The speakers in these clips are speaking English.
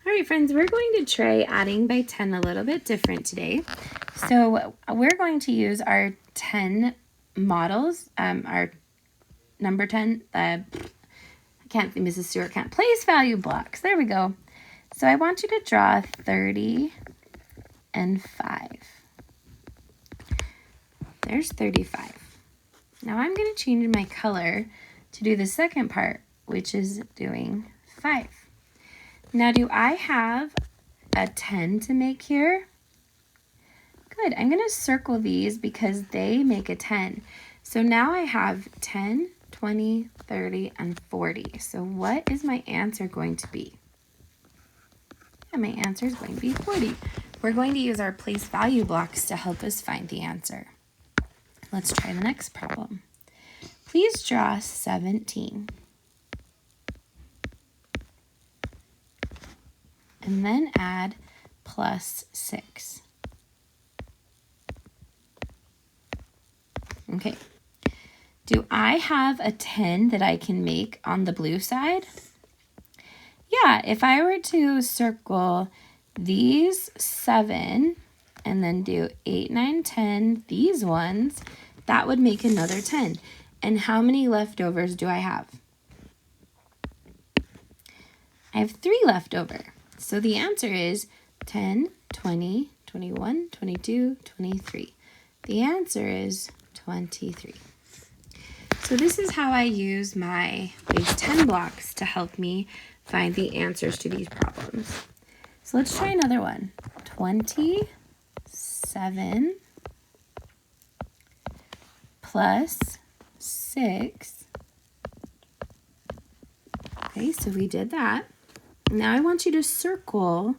All right, friends, we're going to try adding by 10 a little bit different today. So we're going to use our 10 models, our number 10, Mrs. Stewart can't, place value blocks. There we go. So I want you to draw 30 and 5. There's 35. Now I'm going to change my color to do the second part, which is doing 5. Now, do I have a 10 to make here? Good. I'm going to circle these because they make a 10. So now I have 10, 20, 30, and 40. So what is my answer going to be? Yeah, my answer is going to be 40. We're going to use our place value blocks to help us find the answer. Let's try the next problem. Please draw 17. And then add plus 6. Okay. Do I have a 10 that I can make on the blue side? Yeah, if I were to circle these 7 and then do 8, 9, 10, these ones, that would make another 10. And how many leftovers do I have? I have 3 left over. So the answer is 10, 20, 21, 22, 23. The answer is 23. So this is how I use my base 10 blocks to help me find the answers to these problems. So let's try another one. 27 plus 6. Okay, so we did that. Now I want you to circle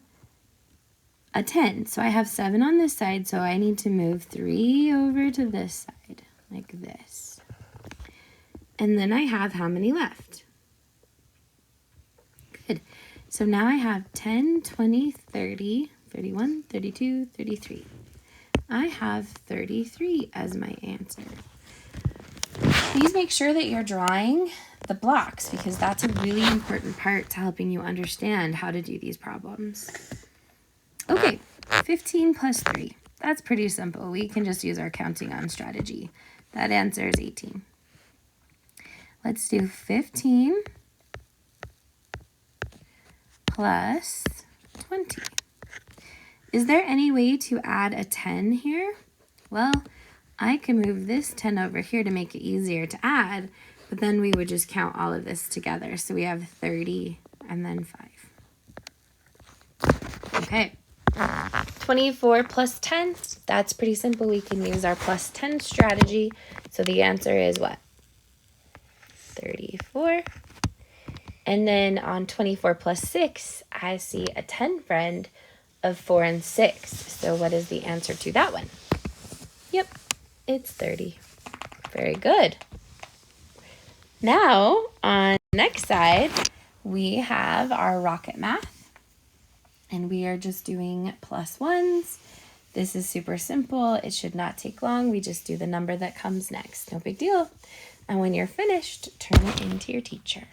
a 10. So I have 7 on this side, so I need to move 3 over to this side, like this. And then I have how many left? Good. So now I have 10, 20, 30, 31, 32, 33. I have 33 as my answer. Please make sure that you're drawing the blocks because that's a really important part to helping you understand how to do these problems. Okay, 15 plus 3. That's pretty simple. We can just use our counting on strategy. That answer is 18. Let's do 15 plus 20. Is there any way to add a 10 here? Well, I can move this 10 over here to make it easier to add, but then we would just count all of this together. So we have 30 and then 5. Okay. 24 plus 10, that's pretty simple. We can use our plus 10 strategy. So the answer is what? 34. And then on 24 plus 6, I see a 10 friend of 4 and 6. So what is the answer to that one? Yep, it's 30. Very good. Now, on the next side, we have our rocket math. And we are just doing plus ones. This is super simple. It should not take long. We just do the number that comes next. No big deal. And when you're finished, turn it into your teacher.